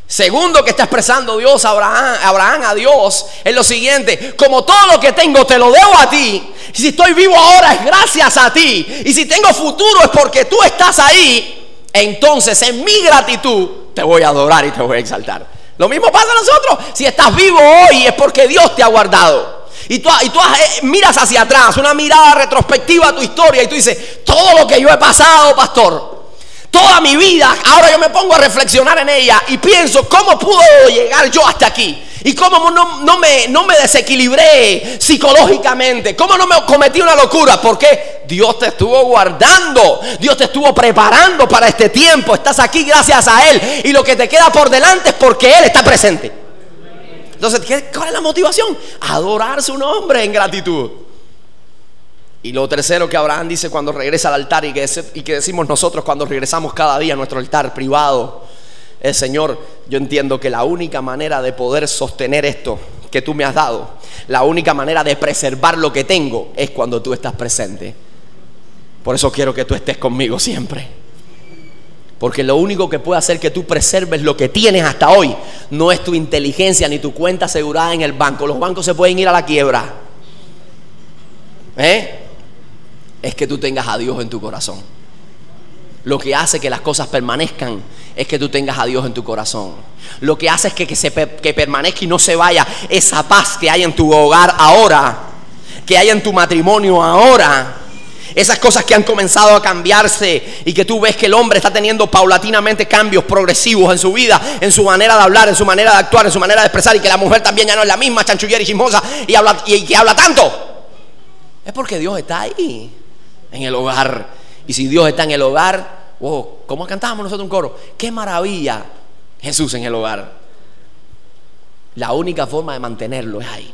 Segundo que está expresando Dios, Abraham a Dios, es lo siguiente: como todo lo que tengo te lo debo a ti. Y si estoy vivo ahora es gracias a ti. Y si tengo futuro es porque tú estás ahí. Entonces en mi gratitud te voy a adorar y te voy a exaltar. Lo mismo pasa a nosotros. Si estás vivo hoy es porque Dios te ha guardado. Y tú miras hacia atrás, una mirada retrospectiva a tu historia, y tú dices: todo lo que yo he pasado, pastor, toda mi vida, ahora yo me pongo a reflexionar en ella y pienso cómo pudo llegar yo hasta aquí. Y cómo no me desequilibré psicológicamente, cómo no me cometí una locura. Porque Dios te estuvo guardando, Dios te estuvo preparando para este tiempo. Estás aquí gracias a Él, y lo que te queda por delante es porque Él está presente. Entonces, ¿cuál es la motivación? Adorar su nombre en gratitud. Y lo tercero que Abraham dice cuando regresa al altar, y que decimos nosotros cuando regresamos cada día a nuestro altar privado, es: Señor, yo entiendo que la única manera de poder sostener esto que tú me has dado. La única manera de preservar lo que tengo es cuando tú estás presente. Por eso quiero que tú estés conmigo siempre. Porque lo único que puede hacer que tú preserves lo que tienes hasta hoy no es tu inteligencia ni tu cuenta asegurada en el banco. Los bancos se pueden ir a la quiebra. Es que tú tengas a Dios en tu corazón. Lo que hace que las cosas permanezcan es que tú tengas a Dios en tu corazón. Lo que hace es que permanezca y no se vaya esa paz que hay en tu hogar ahora, que hay en tu matrimonio ahora. Esas cosas que han comenzado a cambiarse y que tú ves que el hombre está teniendo paulatinamente cambios progresivos en su vida, en su manera de hablar, en su manera de actuar, en su manera de expresar, y que la mujer también ya no es la misma chanchullera y chismosa y que habla tanto. Es porque Dios está ahí en el hogar. Y si Dios está en el hogar, wow, ¿cómo cantábamos nosotros un coro? ¡Qué maravilla! Jesús en el hogar. La única forma de mantenerlo es ahí.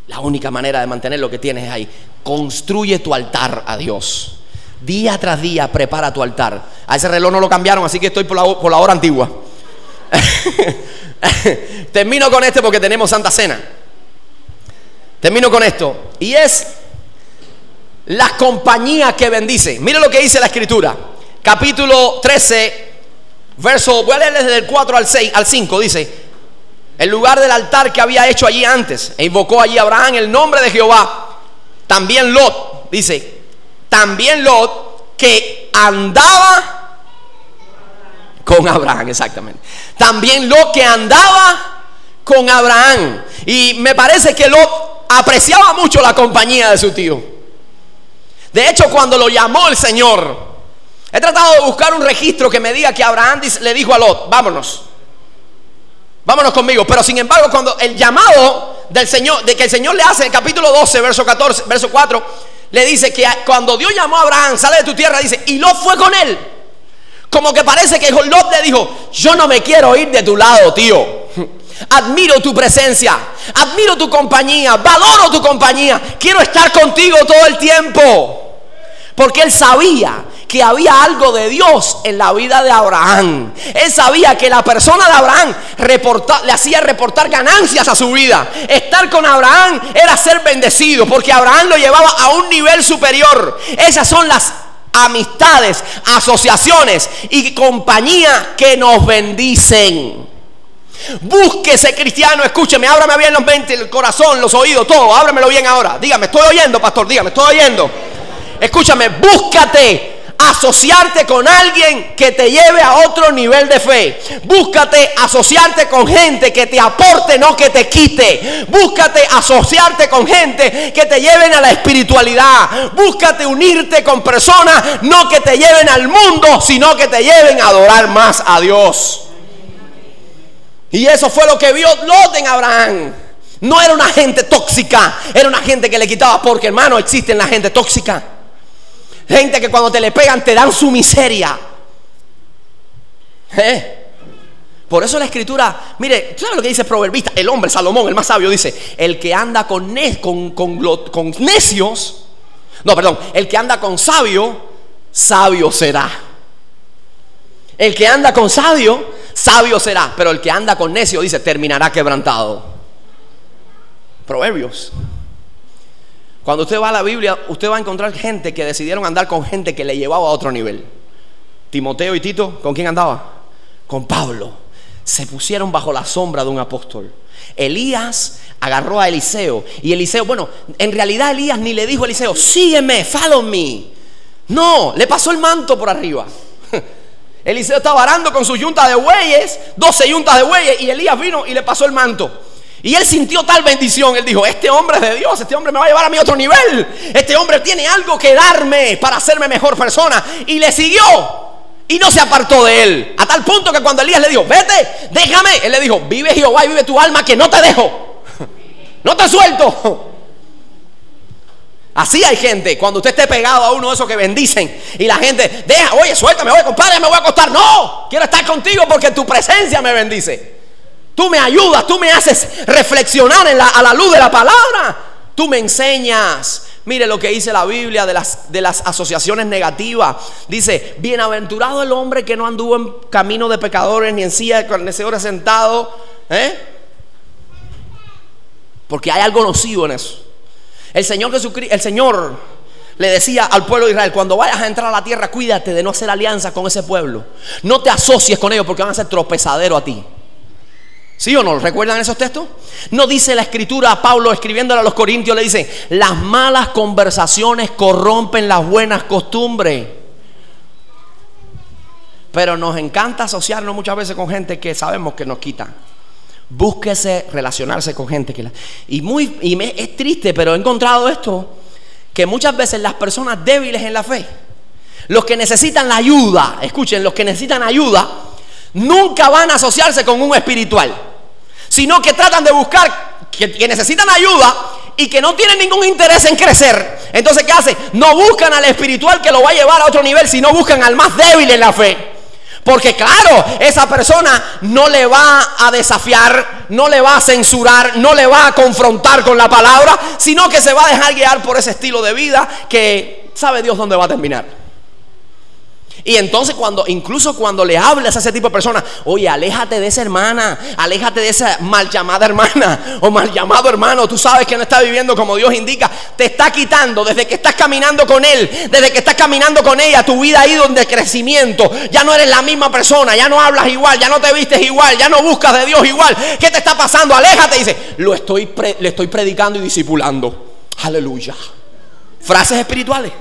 La única manera de mantener lo que tienes es ahí. Construye tu altar a Dios. Día tras día prepara tu altar. A ese reloj no lo cambiaron, así que estoy por la hora antigua. Termino con este porque tenemos Santa Cena. Termino con esto. Y es la compañía que bendice. Mire lo que dice la Escritura. Capítulo 13, verso, voy a leer desde el 4 al 5, dice: el lugar del altar que había hecho allí antes, e invocó allí Abraham el nombre de Jehová. También Lot, dice, también Lot, que andaba con Abraham, exactamente. También Lot, que andaba con Abraham. Y me parece que Lot apreciaba mucho la compañía de su tío. De hecho, cuando lo llamó el Señor, he tratado de buscar un registro que me diga que Abraham le dijo a Lot: vámonos conmigo. Pero sin embargo, cuando el llamado del Señor, de que el Señor le hace en el capítulo 12, verso 4, le dice que cuando Dios llamó a Abraham: sale de tu tierra, dice, y Lot fue con él. Como que parece que Lot le dijo: yo no me quiero ir de tu lado, tío. Admiro tu presencia, admiro tu compañía, valoro tu compañía, quiero estar contigo todo el tiempo. Porque él sabía que había algo de Dios en la vida de Abraham. Él sabía que la persona de Abraham le hacía reportar ganancias a su vida. Estar con Abraham era ser bendecido, porque Abraham lo llevaba a un nivel superior. Esas son las amistades, asociaciones y compañía que nos bendicen. Búsquese, cristiano, escúcheme, ábrame bien los mentes, el corazón, los oídos, todo, ábramelo bien ahora. Dígame, estoy oyendo, pastor, dígame, estoy oyendo. Escúchame, búscate asociarte con alguien que te lleve a otro nivel de fe. Búscate asociarte con gente que te aporte, no que te quite. Búscate asociarte con gente que te lleven a la espiritualidad. Búscate unirte con personas no que te lleven al mundo, sino que te lleven a adorar más a Dios. Y eso fue lo que vio Lot en Abraham. No era una gente tóxica, era una gente que le quitaba, porque hermano, existen la gente tóxica. Gente que cuando te le pegan te dan su miseria. Por eso la Escritura, mire, ¿tú sabes lo que dice el proverbista? El hombre, Salomón, el más sabio, dice: el que anda con necios, no, perdón, el que anda con sabio, sabio será. El que anda con sabio, sabio será. Pero el que anda con necio, dice, terminará quebrantado. Proverbios. Cuando usted va a la Biblia, usted va a encontrar gente que decidieron andar con gente que le llevaba a otro nivel. Timoteo y Tito, ¿con quién andaba? Con Pablo. Se pusieron bajo la sombra de un apóstol. Elías agarró a Eliseo. Y Eliseo, bueno, en realidad Elías ni le dijo a Eliseo: sígueme, follow me. No, le pasó el manto por arriba. Eliseo estaba arando con sus yuntas de bueyes, 12 yuntas de bueyes, y Elías vino y le pasó el manto. Y él sintió tal bendición, él dijo: este hombre es de Dios, este hombre me va a llevar a mi otro nivel. Este hombre tiene algo que darme para hacerme mejor persona. Y le siguió y no se apartó de él. A tal punto que cuando Elías le dijo: vete, déjame, él le dijo: vive Jehová y vive tu alma, que no te dejo, no te suelto. Así hay gente, cuando usted esté pegado a uno de esos que bendicen, y la gente deja: oye, suéltame, oye, compadre, me voy a acostar. No, quiero estar contigo porque tu presencia me bendice. Tú me ayudas, tú me haces reflexionar a la luz de la palabra. Tú me enseñas. Mire lo que dice la Biblia de las asociaciones negativas. Dice: bienaventurado el hombre que no anduvo en camino de pecadores, ni en silla de escarnecedores sentado. Porque hay algo nocivo en eso. El Señor le decía al pueblo de Israel: cuando vayas a entrar a la tierra, cuídate de no hacer alianza con ese pueblo. No te asocies con ellos porque van a ser tropezadero a ti. ¿Sí o no? ¿Recuerdan esos textos? No dice la escritura, Pablo escribiéndole a los corintios le dice: las malas conversaciones corrompen las buenas costumbres. Pero nos encanta asociarnos muchas veces con gente que sabemos que nos quita. Búsquese relacionarse con gente que es triste, pero he encontrado esto, que muchas veces las personas débiles en la fe, los que necesitan la ayuda, escuchen, los que necesitan ayuda, nunca van a asociarse con un espiritual, sino que tratan de buscar que necesitan ayuda y que no tienen ningún interés en crecer. Entonces, ¿qué hacen? No buscan al espiritual que lo va a llevar a otro nivel, sino buscan al más débil en la fe. Porque claro, esa persona no le va a desafiar, no le va a censurar, no le va a confrontar con la palabra, sino que se va a dejar guiar por ese estilo de vida que sabe Dios dónde va a terminar. Y entonces incluso cuando le hablas a ese tipo de personas: oye, aléjate de esa hermana, aléjate de esa mal llamada hermana o mal llamado hermano, tú sabes que no está viviendo como Dios indica, te está quitando desde que estás caminando con él, desde que estás caminando con ella, tu vida ha ido de crecimiento, ya no eres la misma persona, ya no hablas igual, ya no te vistes igual, ya no buscas de Dios igual. ¿Qué te está pasando? Aléjate. Y dice: le estoy predicando y discipulando. Aleluya. Frases espirituales,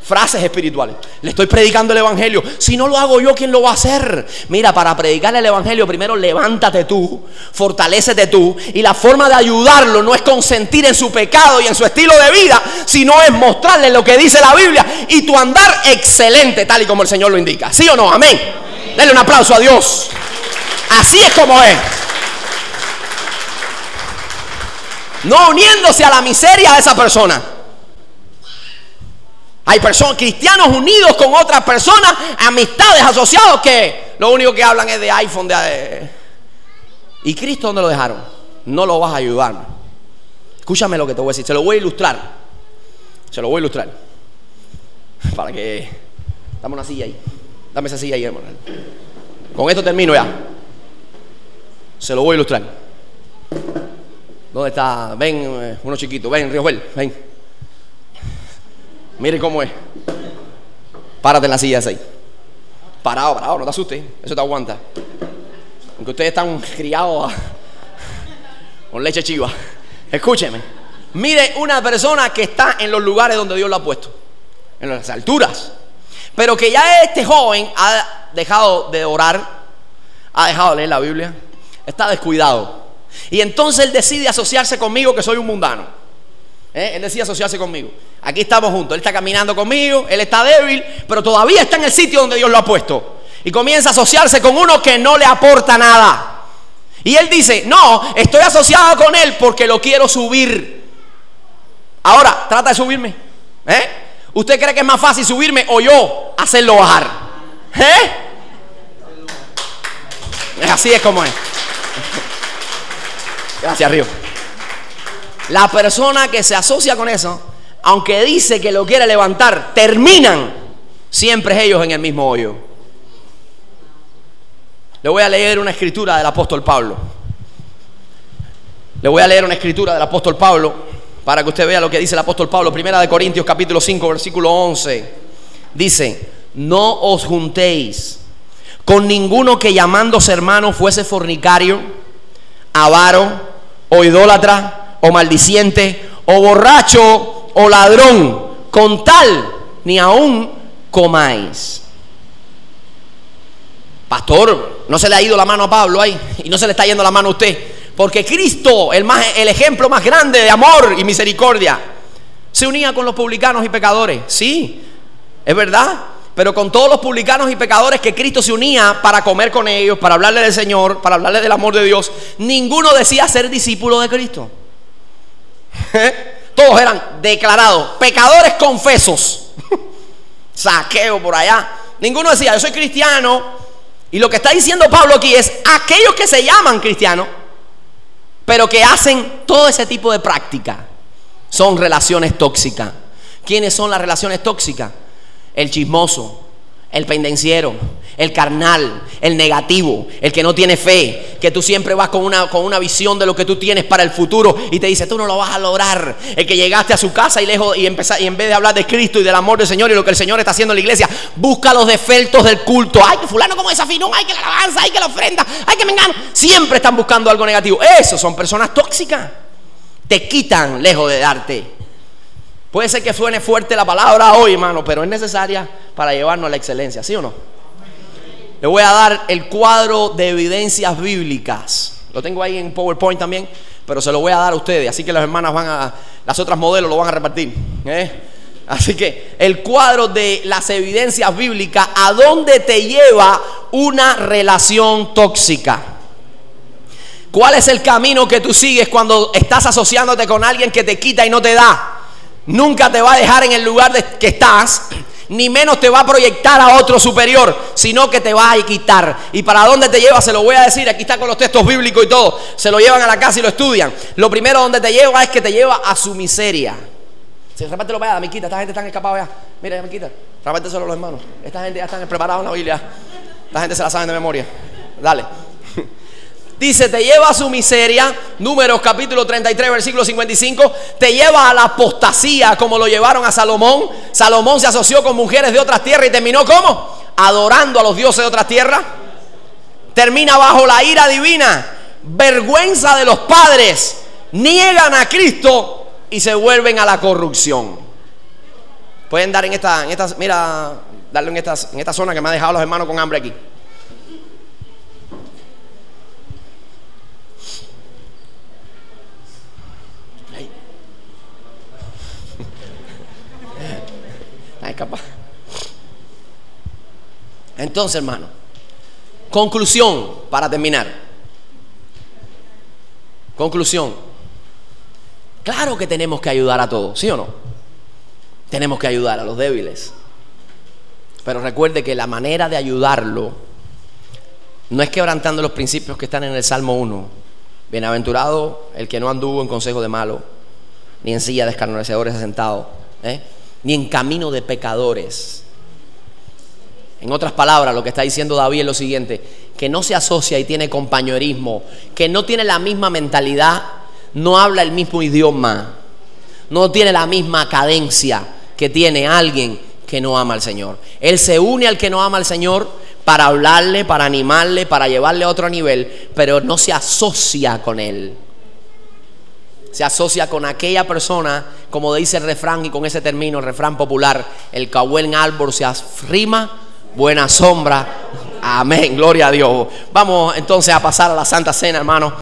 frases espirituales. Le estoy predicando el evangelio. Si no lo hago yo, ¿quién lo va a hacer? Mira, para predicarle el evangelio, primero levántate tú, fortalécete tú. Y la forma de ayudarlo no es consentir en su pecado y en su estilo de vida, sino es mostrarle lo que dice la Biblia y tu andar excelente, tal y como el Señor lo indica. ¿Sí o no? Amén. Amén. Denle un aplauso a Dios. Así es como es. No uniéndose a la miseria de esa persona. Hay cristianos unidos con otras personas, amistades, asociados, que lo único que hablan es de iPhone. ¿Y Cristo dónde lo dejaron? No lo vas a ayudar. Escúchame lo que te voy a decir. Se lo voy a ilustrar. Para que... Dame una silla ahí. Dame esa silla ahí, hermano. Con esto termino ya. Se lo voy a ilustrar. ¿Dónde está? Ven, uno chiquito. Ven, Riobel, ven. Mire cómo es. Párate en la silla esa ahí. Parado, no te asustes. Eso te aguanta. Aunque ustedes están criados con leche chiva. Escúcheme. Mire una persona que está en los lugares donde Dios lo ha puesto, en las alturas, pero que ya este joven ha dejado de orar, ha dejado de leer la Biblia, está descuidado. Y entonces él decide asociarse conmigo, que soy un mundano. Él decide asociarse conmigo. Aquí estamos juntos. Él está caminando conmigo. Él está débil, pero todavía está en el sitio donde Dios lo ha puesto. Y comienza a asociarse con uno que no le aporta nada. Y él dice: no, estoy asociado con él porque lo quiero subir. Ahora, trata de subirme. ¿Usted cree que es más fácil subirme o yo hacerlo bajar? Así es como es. Gracias, Río. La persona que se asocia con eso, aunque dice que lo quiere levantar, terminan siempre ellos en el mismo hoyo. Le voy a leer una escritura del apóstol Pablo. Para que usted vea lo que dice el apóstol Pablo. Primera de Corintios capítulo 5 versículo 11. Dice: no os juntéis con ninguno que llamándose hermano fuese fornicario, avaro o idólatra o maldiciente o borracho o ladrón, con tal ni aún comáis. Pastor, ¿no se le ha ido la mano a Pablo ahí? Y no se le está yendo la mano a usted, porque Cristo, el ejemplo más grande de amor y misericordia, se unía con los publicanos y pecadores. Sí, es verdad, pero con todos los publicanos y pecadores que Cristo se unía para comer con ellos, para hablarle del Señor, para hablarle del amor de Dios, ninguno decía ser discípulo de Cristo. Todos eran declarados pecadores confesos. Saqueo por allá. Ninguno decía: yo soy cristiano. Y lo que está diciendo Pablo aquí es: aquellos que se llaman cristianos, pero que hacen todo ese tipo de práctica, son relaciones tóxicas. ¿Quiénes son las relaciones tóxicas? El chismoso, El pendenciero, el carnal, el negativo, el que no tiene fe, que tú siempre vas con una visión de lo que tú tienes para el futuro y te dice, tú no lo vas a lograr. El que llegaste a su casa y en vez de hablar de Cristo y del amor del Señor y lo que el Señor está haciendo en la iglesia, busca los defectos del culto. Ay, fulano como desafinó, ay, que la alabanza, ay, que la ofrenda, ay, que me engano. Siempre están buscando algo negativo. Esos son personas tóxicas. Te quitan lejos de darte. Puede ser que suene fuerte la palabra hoy, hermano, pero es necesaria para llevarnos a la excelencia, ¿sí o no? Le voy a dar el cuadro de evidencias bíblicas. Lo tengo ahí en PowerPoint también, pero se lo voy a dar a ustedes. Así que las hermanas las otras modelos lo van a repartir. Así que el cuadro de las evidencias bíblicas, ¿a dónde te lleva una relación tóxica? ¿Cuál es el camino que tú sigues cuando estás asociándote con alguien que te quita y no te da? Nunca te va a dejar en el lugar que estás, ni menos te va a proyectar a otro superior, sino que te va a quitar. ¿Y para dónde te lleva? Se lo voy a decir, aquí está con los textos bíblicos y todo. Se lo llevan a la casa y lo estudian. Lo primero donde te lleva es que te lleva a su miseria. Si repártelo para allá, Miquita, esta gente está escapada ya. Mira, ya Miquita, repárteselo a los hermanos. Esta gente ya están preparados en la Biblia. Esta gente se la saben de memoria. Dale. Dice, te lleva a su miseria. Números capítulo 33, versículo 55. Te lleva a la apostasía, como lo llevaron a Salomón. Salomón se asoció con mujeres de otras tierras y terminó ¿cómo? Adorando a los dioses de otras tierras. Termina bajo la ira divina. Vergüenza de los padres. Niegan a Cristo y se vuelven a la corrupción. Pueden dar mira, darle en esta zona que me ha dejado los hermanos con hambre aquí. Entonces, hermano, conclusión para terminar. Conclusión. Claro que tenemos que ayudar a todos, ¿sí o no? Tenemos que ayudar a los débiles. Pero recuerde que la manera de ayudarlo no es quebrantando los principios que están en el Salmo 1. Bienaventurado el que no anduvo en consejo de malo, ni en silla de escarnecedores sentado, ni en camino de pecadores. En otras palabras, lo que está diciendo David es lo siguiente: que no se asocia y tiene compañerismo, que no tiene la misma mentalidad, no habla el mismo idioma, no tiene la misma cadencia que tiene alguien que no ama al Señor. Él se une al que no ama al Señor para hablarle, para animarle, para llevarle a otro nivel, pero no se asocia con él. Se asocia con aquella persona, como dice el refrán, y con ese término, el refrán popular: el que a buen árbol se arrima, buena sombra. Amén, gloria a Dios. Vamos entonces a pasar a la Santa Cena, hermano.